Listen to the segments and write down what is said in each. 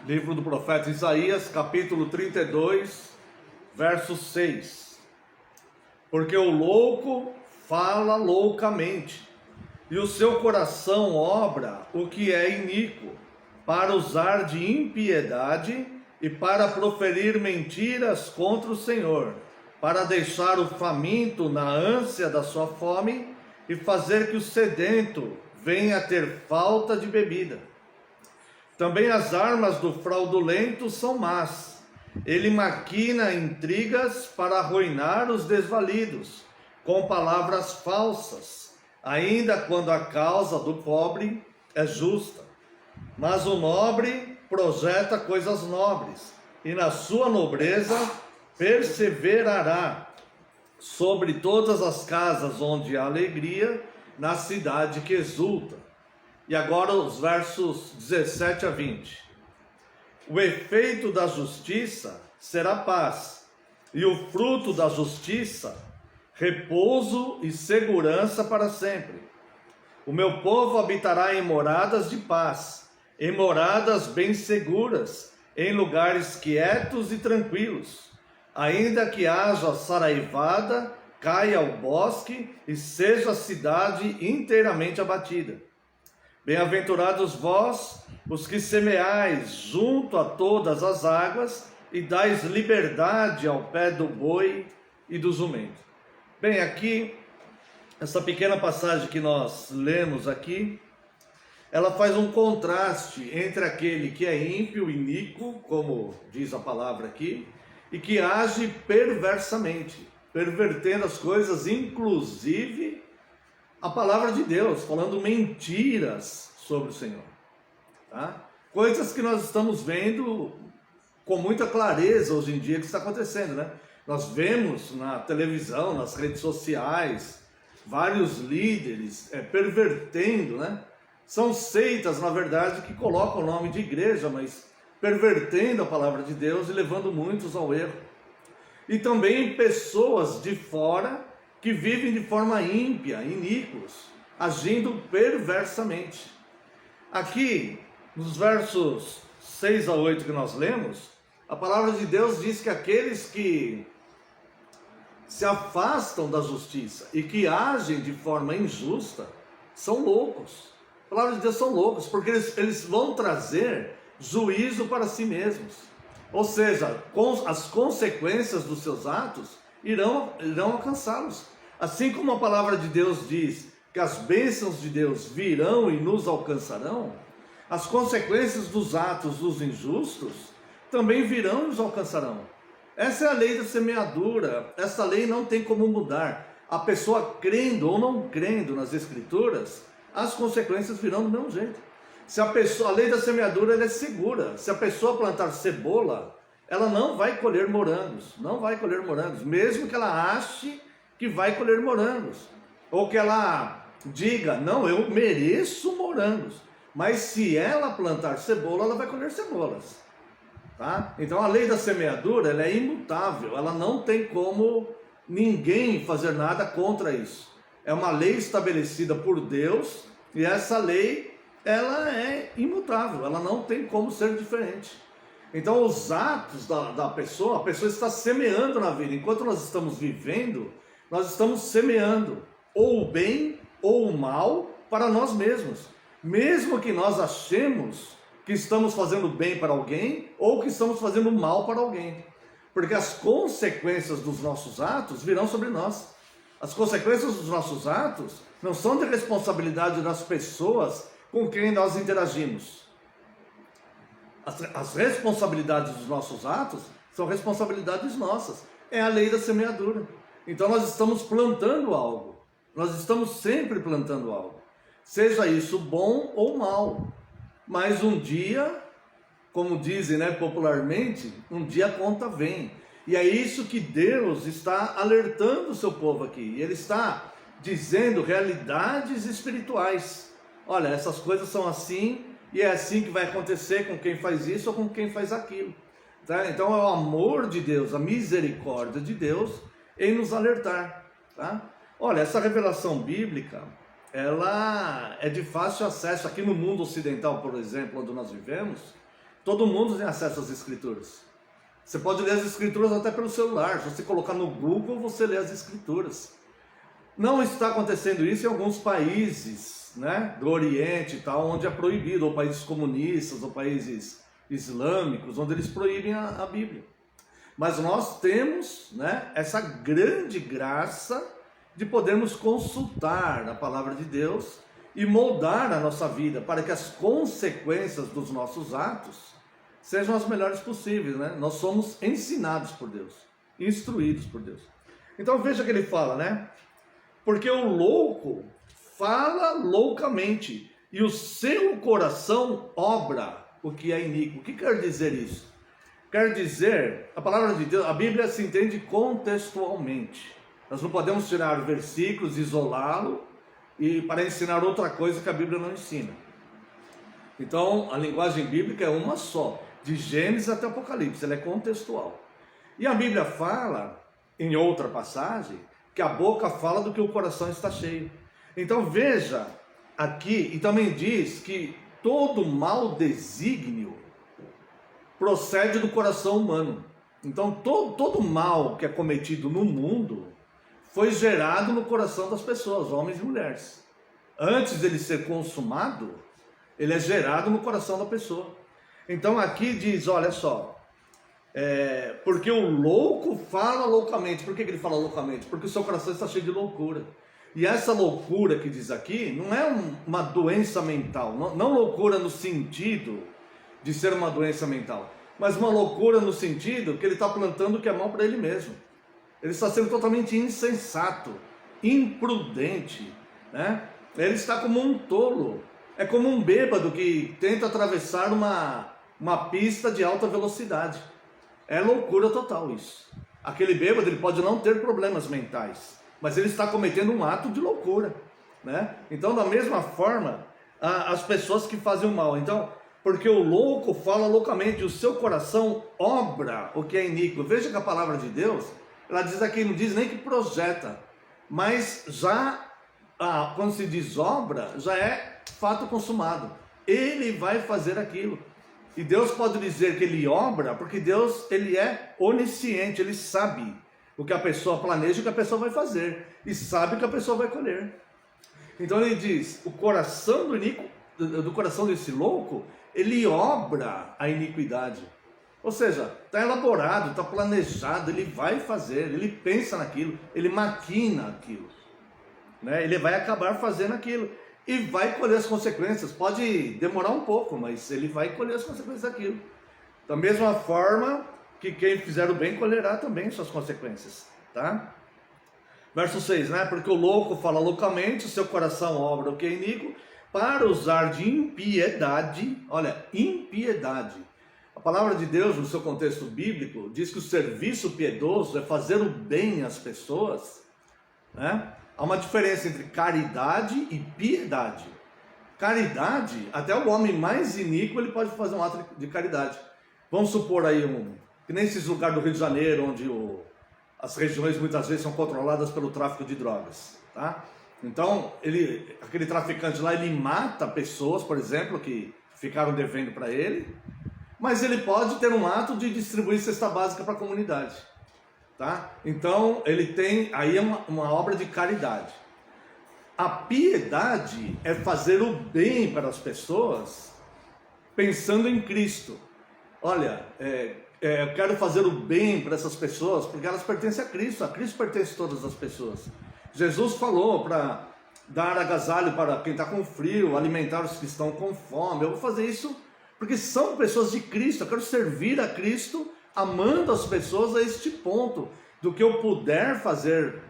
Livro do profeta Isaías, capítulo 32, verso 6. Porque o louco fala loucamente, e o seu coração obra o que é iníquo, para usar de impiedade e para proferir mentiras contra o Senhor, para deixar o faminto na ânsia da sua fome e fazer que o sedento venha a ter falta de bebida. Também as armas do fraudulento são más. Ele maquina intrigas para arruinar os desvalidos, com palavras falsas, ainda quando a causa do pobre é justa. Mas o nobre projeta coisas nobres, e na sua nobreza perseverará sobre todas as casas onde há alegria, na cidade que exulta. E agora os versos 17 a 20. O efeito da justiça será paz, e o fruto da justiça, repouso e segurança para sempre. O meu povo habitará em moradas de paz, em moradas bem seguras, em lugares quietos e tranquilos. Ainda que haja saraivada, caia o bosque e seja a cidade inteiramente abatida. Bem-aventurados vós, os que semeais junto a todas as águas e dais liberdade ao pé do boi e do jumento. Bem, aqui, essa pequena passagem que nós lemos aqui, ela faz um contraste entre aquele que é ímpio, iníquo, como diz a palavra aqui, e que age perversamente, pervertendo as coisas, inclusive a palavra de Deus, falando mentiras sobre o Senhor, tá? Coisas que nós estamos vendo com muita clareza hoje em dia que está acontecendo, né? Nós vemos na televisão, nas redes sociais, vários líderes pervertendo, né? São seitas, na verdade, que colocam o nome de igreja, mas pervertendo a palavra de Deus e levando muitos ao erro. E também pessoas de fora que vivem de forma ímpia, iníquos, agindo perversamente. Aqui, nos versos 6 a 8 que nós lemos, a palavra de Deus diz que aqueles que se afastam da justiça e que agem de forma injusta são loucos. A palavra de Deus são loucos, porque eles vão trazer juízo para si mesmos. Ou seja, as consequências dos seus atos irão alcançá-los. Assim como a palavra de Deus diz que as bênçãos de Deus virão e nos alcançarão, as consequências dos atos dos injustos também virão e nos alcançarão. Essa é a lei da semeadura. Essa lei não tem como mudar. A pessoa crendo ou não crendo nas Escrituras, as consequências virão do mesmo jeito. A lei da semeadura ela é segura. Se a pessoa plantar cebola, ela não vai colher morangos, mesmo que ela ache que vai colher morangos, ou que ela diga, não, eu mereço morangos, mas se ela plantar cebola, ela vai colher cebolas, tá? Então a lei da semeadura, ela é imutável, ela não tem como ninguém fazer nada contra isso. É uma lei estabelecida por Deus, e essa lei, ela é imutável, ela não tem como ser diferente. Então os atos da pessoa, a pessoa está semeando na vida. Enquanto nós estamos vivendo, nós estamos semeando ou o bem ou o mal para nós mesmos. Mesmo que nós achemos que estamos fazendo bem para alguém ou que estamos fazendo mal para alguém. Porque as consequências dos nossos atos virão sobre nós. As consequências dos nossos atos não são de responsabilidade das pessoas com quem nós interagimos. As responsabilidades dos nossos atos são responsabilidades nossas. É a lei da semeadura. Então nós estamos plantando algo. Nós estamos sempre plantando algo. Seja isso bom ou mal. Mas um dia, como dizem, né, popularmente, um dia a conta vem. E é isso que Deus está alertando o seu povo aqui. Ele está dizendo realidades espirituais. Olha, essas coisas são assim, e é assim que vai acontecer com quem faz isso ou com quem faz aquilo. Tá? Então é o amor de Deus, a misericórdia de Deus em nos alertar. Tá? Olha, essa revelação bíblica, ela é de fácil acesso. Aqui no mundo ocidental, por exemplo, onde nós vivemos, Todo mundo tem acesso às Escrituras. Você pode ler as Escrituras até pelo celular. Se você colocar no Google, você lê as Escrituras. Não está acontecendo isso em alguns países, né, do Oriente e tal, onde é proibido, ou países comunistas, ou países islâmicos, onde eles proíbem a Bíblia. Mas nós temos, né, essa grande graça de podermos consultar a palavra de Deus e moldar a nossa vida para que as consequências dos nossos atos sejam as melhores possíveis, né? Nós somos ensinados por Deus, instruídos por Deus. Então veja que ele fala, né? Porque o louco fala loucamente e o seu coração obra o que é iníquo. O que quer dizer isso? Quer dizer, a palavra de Deus, a Bíblia se entende contextualmente. Nós não podemos tirar versículos, isolá-lo e para ensinar outra coisa que a Bíblia não ensina. Então, a linguagem bíblica é uma só, de Gênesis até Apocalipse, ela é contextual. E a Bíblia fala, em outra passagem, que a boca fala do que o coração está cheio. Então veja aqui, e também diz que todo mau desígnio procede do coração humano. Então todo mal que é cometido no mundo foi gerado no coração das pessoas, homens e mulheres. Antes dele ser consumado, ele é gerado no coração da pessoa. Então aqui diz, olha só, porque o louco fala loucamente. Por que ele fala loucamente? Porque o seu coração está cheio de loucura. E essa loucura que diz aqui não é uma doença mental, não loucura no sentido de ser uma doença mental, mas uma loucura no sentido que ele está plantando o que é mal para ele mesmo. Ele está sendo totalmente insensato, imprudente, né? Ele está como um tolo, é como um bêbado que tenta atravessar uma pista de alta velocidade. É loucura total isso. Aquele bêbado, ele pode não ter problemas mentais, mas ele está cometendo um ato de loucura, né? Então, da mesma forma, as pessoas que fazem o mal. Então, porque o louco fala loucamente, o seu coração obra o que é iníquo. Veja que a palavra de Deus, ela diz aqui, não diz nem que projeta, mas já, quando se diz obra, já é fato consumado. Ele vai fazer aquilo. E Deus pode dizer que ele obra, porque Deus, ele é onisciente, ele sabe o que a pessoa planeja e o que a pessoa vai fazer, e sabe o que a pessoa vai colher. Então ele diz, o coração do coração desse louco, ele obra a iniquidade. Ou seja, está elaborado, está planejado, ele vai fazer, ele pensa naquilo, ele maquina aquilo, né? Ele vai acabar fazendo aquilo e vai colher as consequências. Pode demorar um pouco, mas ele vai colher as consequências daquilo. Da mesma forma que quem fizer o bem colherá também suas consequências, tá? Verso 6, né? Porque o louco fala loucamente, o seu coração obra o que é iníquo, para usar de impiedade. Olha, impiedade. A palavra de Deus, no seu contexto bíblico, diz que o serviço piedoso é fazer o bem às pessoas, né? Há uma diferença entre caridade e piedade. Caridade, até o homem mais iníquo, ele pode fazer um ato de caridade. Vamos supor aí, que nem esses lugares do Rio de Janeiro, onde as regiões muitas vezes são controladas pelo tráfico de drogas, tá? Então, aquele traficante lá, ele mata pessoas, por exemplo, que ficaram devendo para ele, mas ele pode ter um ato de distribuir cesta básica para a comunidade, tá? Então, ele tem, aí é uma obra de caridade. A piedade é fazer o bem para as pessoas, pensando em Cristo. Olha, eu quero fazer o bem para essas pessoas, porque elas pertencem a Cristo pertence a todas as pessoas. Jesus falou para dar agasalho para quem está com frio, alimentar os que estão com fome. Eu vou fazer isso porque são pessoas de Cristo, eu quero servir a Cristo, amando as pessoas a este ponto, do que eu puder fazer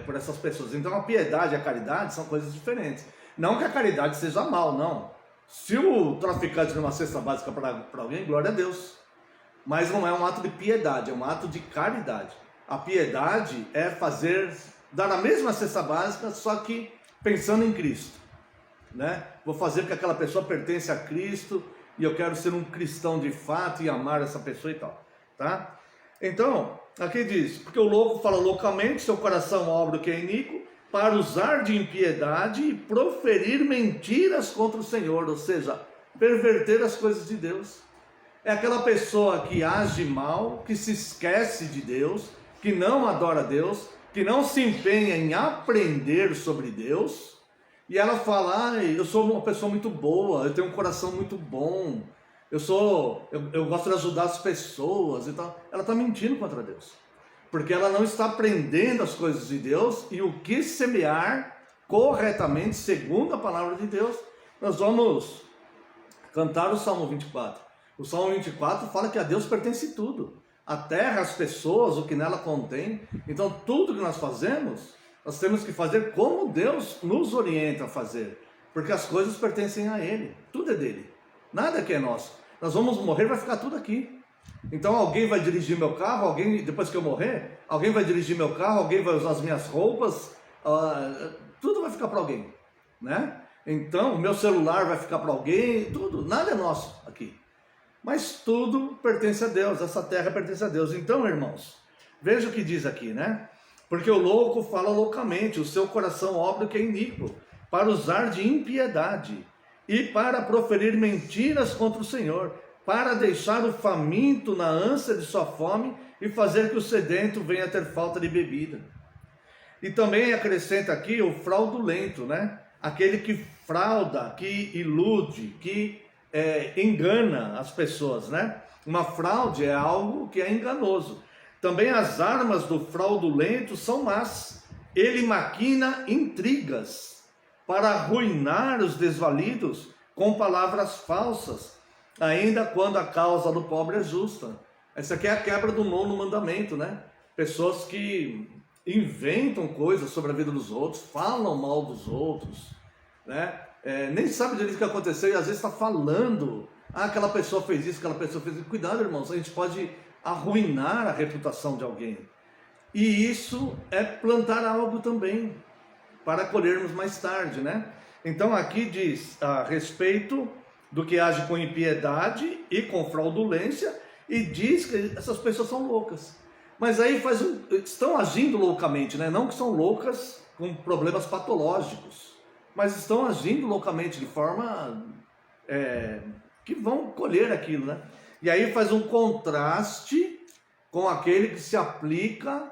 por essas pessoas. Então a piedade e a caridade são coisas diferentes. Não que a caridade seja mal, não. Se o traficante der uma cesta básica para alguém, glória a Deus. Mas não é um ato de piedade, é um ato de caridade. A piedade é dar a mesma cesta básica, só que pensando em Cristo, né? Vou fazer porque aquela pessoa pertence a Cristo e eu quero ser um cristão de fato e amar essa pessoa e tal, tá? Então, aqui diz, porque o louco fala loucamente, seu coração obra o que é iníquo, para usar de impiedade e proferir mentiras contra o Senhor, ou seja, perverter as coisas de Deus. É aquela pessoa que age mal, que se esquece de Deus, que não adora Deus, que não se empenha em aprender sobre Deus, e ela fala: ah, eu sou uma pessoa muito boa, eu tenho um coração muito bom, eu gosto de ajudar as pessoas e tal. Ela está mentindo contra Deus, porque ela não está aprendendo as coisas de Deus e o que semear corretamente, segundo a palavra de Deus. Nós vamos cantar o Salmo 24. O Salmo 24 fala que a Deus pertence tudo. A terra, as pessoas, o que nela contém. Então tudo que nós fazemos, nós temos que fazer como Deus nos orienta a fazer. Porque as coisas pertencem a Ele. Tudo é dele. Nada que é nosso. Nós vamos morrer, vai ficar tudo aqui. Então alguém vai dirigir meu carro, alguém, depois que eu morrer, alguém vai dirigir meu carro, alguém vai usar as minhas roupas, tudo vai ficar para alguém, né? Então o meu celular vai ficar para alguém, tudo, nada é nosso aqui. Mas tudo pertence a Deus, essa terra pertence a Deus. Então, irmãos, veja o que diz aqui, né? Porque o louco fala loucamente, o seu coração obra o que é iníquo, para usar de impiedade e para proferir mentiras contra o Senhor, para deixar o faminto na ânsia de sua fome e fazer que o sedento venha a ter falta de bebida. E também acrescenta aqui o fraudulento, né? Aquele que frauda, que ilude, que engana as pessoas, né? Uma fraude é algo que é enganoso. Também as armas do fraudulento são más. Ele maquina intrigas para arruinar os desvalidos com palavras falsas, ainda quando a causa do pobre é justa. Essa aqui é a quebra do 9º mandamento, né? Pessoas que inventam coisas sobre a vida dos outros, falam mal dos outros, né? Nem sabe direito o que aconteceu e às vezes está falando: ah, aquela pessoa fez isso, aquela pessoa fez isso. Cuidado, irmãos, a gente pode arruinar a reputação de alguém. E isso é plantar algo também, para colhermos mais tarde, né? Então aqui diz a respeito do que age com impiedade e com fraudulência, e diz que essas pessoas são loucas. Mas aí estão agindo loucamente, né? Não que são loucas com problemas patológicos, mas estão agindo loucamente de forma que vão colher aquilo, né? E aí faz um contraste com aquele que se aplica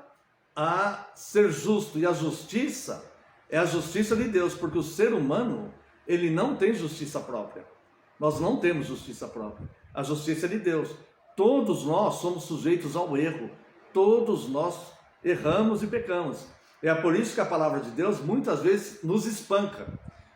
a ser justo. E a justiça é a justiça de Deus, porque o ser humano, ele não tem justiça própria. Nós não temos justiça própria. A justiça é de Deus. Todos nós somos sujeitos ao erro. Todos nós erramos e pecamos. É por isso que a palavra de Deus muitas vezes nos espanca.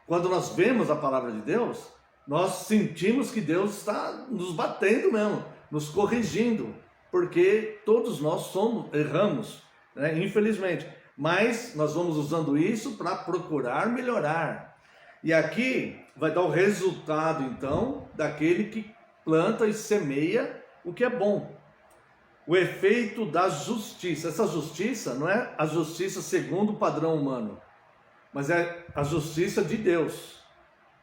Quando nós vemos a palavra de Deus, nós sentimos que Deus está nos batendo mesmo, nos corrigindo, porque todos nós erramos, né? Infelizmente. Mas nós vamos usando isso para procurar melhorar. E aqui vai dar o resultado, então, daquele que planta e semeia o que é bom. O efeito da justiça. Essa justiça não é a justiça segundo o padrão humano, mas é a justiça de Deus,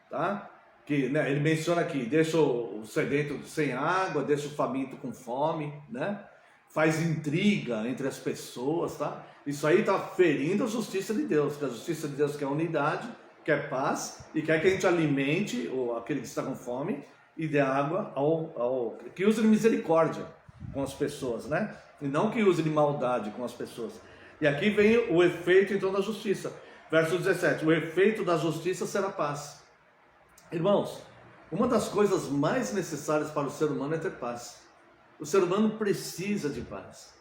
tá? Que, né, ele menciona aqui: deixa o sedento sem água, deixa o faminto com fome, né? Faz intriga entre as pessoas, tá? Isso aí está ferindo a justiça de Deus, que a justiça de Deus quer unidade, quer paz e quer que a gente alimente aquele que está com fome e dê água que use de misericórdia com as pessoas, né? E não que use de maldade com as pessoas. E aqui vem o efeito então da justiça. Verso 17: o efeito da justiça será paz. Irmãos, uma das coisas mais necessárias para o ser humano é ter paz. O ser humano precisa de paz.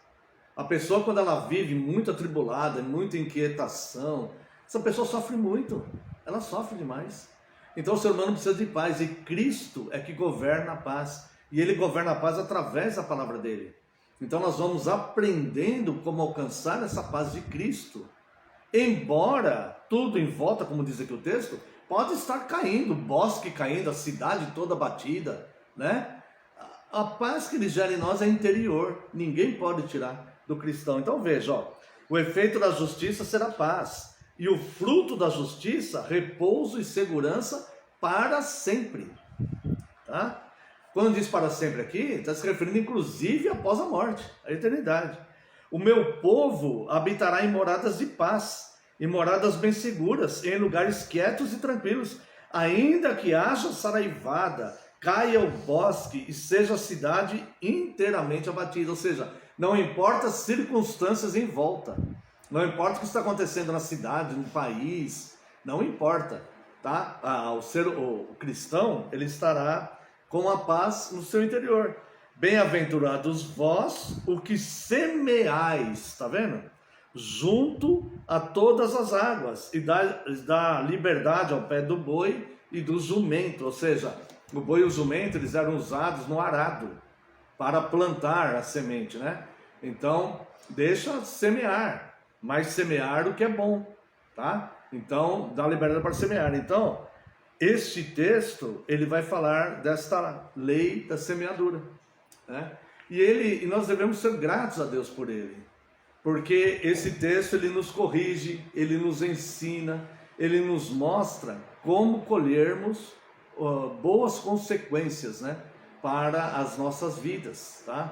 A pessoa, quando ela vive muito atribulada, muita inquietação, essa pessoa sofre muito, ela sofre demais. Então o ser humano precisa de paz, e Cristo é que governa a paz, e Ele governa a paz através da palavra dEle. Então nós vamos aprendendo como alcançar essa paz de Cristo, embora tudo em volta, como diz aqui o texto, pode estar caindo, o bosque caindo, a cidade toda batida, né? A paz que Ele gera em nós é interior, ninguém pode tirar do cristão. Então veja, ó, o efeito da justiça será paz, e o fruto da justiça, repouso e segurança para sempre, tá? Quando diz para sempre aqui, está se referindo inclusive após a morte, a eternidade. O meu povo habitará em moradas de paz, em moradas bem seguras, em lugares quietos e tranquilos, ainda que haja saraivada caia o bosque e seja a cidade inteiramente abatida. Ou seja, não importa as circunstâncias em volta, não importa o que está acontecendo na cidade, no país, não importa, tá? O cristão, ele estará com a paz no seu interior. Bem-aventurados vós, o que semeais, tá vendo? Junto a todas as águas, e dá liberdade ao pé do boi e do jumento. Ou seja, o boi e o jumento, eles eram usados no arado para plantar a semente, né? Então, deixa semear, mas semear o que é bom, tá? Então, dá liberdade para semear. Então, este texto, ele vai falar desta lei da semeadura, né? E nós devemos ser gratos a Deus por ele, porque esse texto, ele nos corrige, ele nos ensina, ele nos mostra como colhermos boas consequências, né, para as nossas vidas, tá?